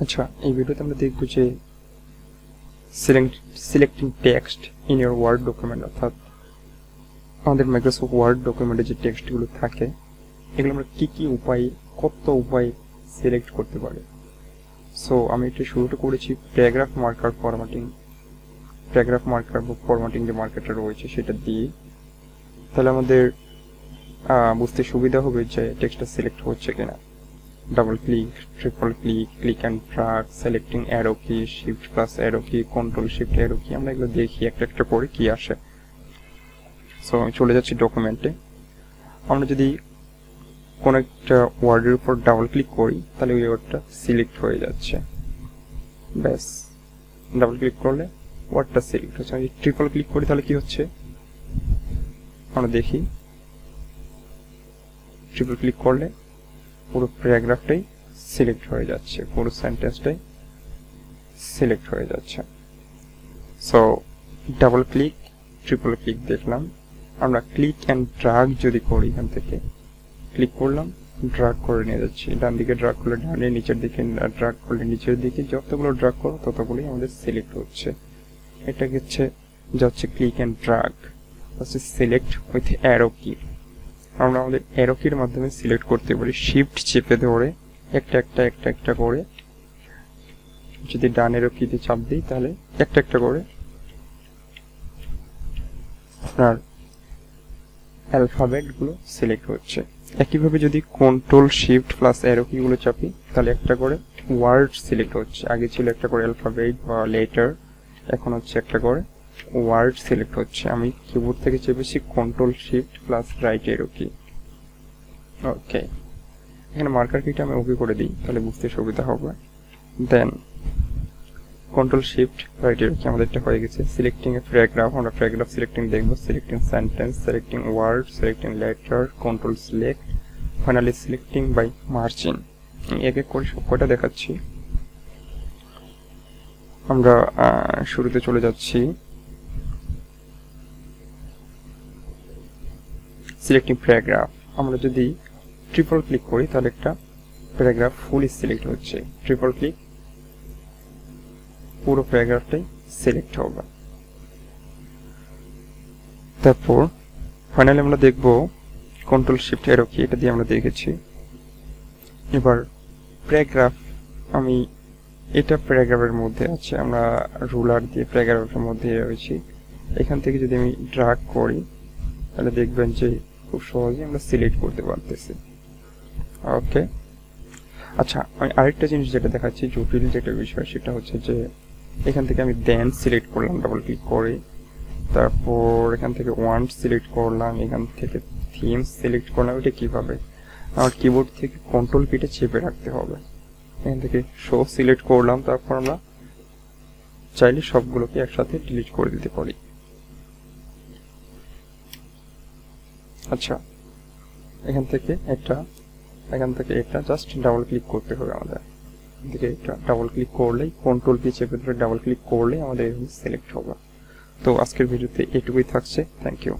আচ্ছা, এই ভিডিওতে আমরা দেখব যে selecting text in your Word document, অর্থাৎ আমাদের মাইক্রোসফট ওয়ার্ড ডকুমেন্টে যে টেক্সটগুলো থাকে এগুলো আমরা কী উপায়ে, কত উপায়ে সিলেক্ট করতে পারি। সো আমি এটা শুরুটা করেছি paragraph marker formatting, paragraph marker বা ফরম্যাটিং যে মার্কারটা রয়েছে সেটা দিয়ে। তাহলে আমাদের বুঝতে সুবিধা হবে যে টেক্সটটা সিলেক্ট হচ্ছে কিনা। Double click, triple click, click and drag, selecting arrow কি, শিফট প্লাস অ্যারো কি, কন্ট্রোল শিফট অ্যারো কি, আমরা এগুলো দেখি একটা একটা করে কি আসে। সো আমি চলে যাচ্ছি ডকুমেন্টে। আমরা যদি কোনো একটা ওয়ার্ডের উপর ডাবল ক্লিক করি তাহলে ওই ওয়ার্ডটা সিলেক্ট হয়ে যাচ্ছে। ব্যাস, ডাবল ক্লিক করলে ওয়ার্ডটা সিলেক্ট হচ্ছে। আমি ট্রিপল ক্লিক করি তাহলে কি হচ্ছে আমরা দেখি। ট্রিপল ক্লিক করলে পুরো প্যারাগ্রাফটাই সিলেক্ট হয়ে যাচ্ছে, পুরো সেন্টেন্সটাই সিলেক্ট হয়ে যাচ্ছে। So double click, triple click দেখলাম। আমরা ক্লিক অ্যান্ড ড্র্যাগ যদি করি, এখান থেকে ক্লিক করলাম, ড্র্যাগ করে নিয়ে যাচ্ছি। ডান দিকে ড্র্যাগ করলে ডানে, নিচের দিকে ড্র্যাগ করলে নিচের দিকে, যতগুলো ড্র্যাগ করো ততগুলোই আমাদের সিলেক্ট হচ্ছে। এটা হচ্ছে click and drag. Select with arrow কি, আমরা আমাদের অ্যারো কির মাধ্যমে সিলেক্ট করতে পারি। শিফট চেপে ধরে একটা একটা করে, যদি ডান অ্যারো কিতে চাপ দিই তাহলে একটা একটা করে আপনার অ্যালফাবেটগুলো সিলেক্ট হচ্ছে। একইভাবে যদি কন্ট্রোল শিফট প্লাস অ্যারো কিগুলো চাপি তাহলে একটা করে ওয়ার্ড সিলেক্ট হচ্ছে। আগে ছিল একটা করে অ্যালফাবেট বা লেটার, এখন হচ্ছে একটা করে ওয়ার্ড সিলেক্ট হচ্ছে। আমি কিবোর্ড থেকে চেপেছি control shift plus right arrow key. Okay, এখানে মার্কার কিটা আমি ওকে করে দিই তাহলে বুঝতে সুবিধা হবে। Then control shift right arrow key আমাদেরটা হয়ে গেছে। সিলেক্টিং এ প্যারাগ্রাফ, আমরা প্যারাগ্রাফ সিলেক্টিং দেখবো। Selecting sentence, selecting word, selecting letter, control select, finally selecting by margin. এক এক করে সব কয়টা দেখাচ্ছি। আমরা শুরুতে চলে যাচ্ছি সিলেক্টিং প্যারাগ্রাফ। আমরা যদি ট্রিপল ক্লিক করি তাহলে একটা প্যারাগ্রাফ ফুলি সিলেক্ট হচ্ছে। ট্রিপল ক্লিক, পুরো প্যারাগ্রাফটাই সিলেক্ট হবে। তারপর ফাইনালি আমরা দেখব কন্ট্রোল শিফট অ্যারো কি, এটা দিয়ে আমরা দেখেছি। এবার প্যারাগ্রাফ, আমি এটা প্যারাগ্রাফের মধ্যে আছে, আমরা রুলার দিয়ে প্যারাগ্রাফের মধ্যে রয়েছি। এখান থেকে যদি আমি ড্র্যাগ করি তাহলে দেখবেন যে খুব সহজে আমরা সিলেক্ট করতে পারতেছি। ওকে, আচ্ছা, আমি আরেকটা জিনিস যেটা দেখাচ্ছি, জটিল যেটা বিষয়, সেটা হচ্ছে যে এখান থেকে আমি দেন সিলেক্ট করলাম ডাবল ক্লিক করে, তারপর এখান থেকে ওয়ান্ট সিলেক্ট করলাম, এখান থেকে থিম সিলেক্ট করলাম। এটা কিভাবে, আমার কিবোর্ড থেকে কন্ট্রোল কিটা চেপে রাখতে হবে। এখান থেকে শো সিলেক্ট করলাম, তারপর আমরা চাইলে সবগুলোকে একসাথে ডিলিট করে দিতে পারি। আচ্ছা, এখান থেকে এটা জাস্ট ডাবল ক্লিক করতে হবে আমাদের। এখান থেকে এটা ডাবল ক্লিক করলেই, কন্ট্রোল কি চেপে ধরে ডাবল ক্লিক করলেই আমাদের সিলেক্ট হবে। তো আজকের ভিডিওতে এটুকুই থাকছে। Thank you.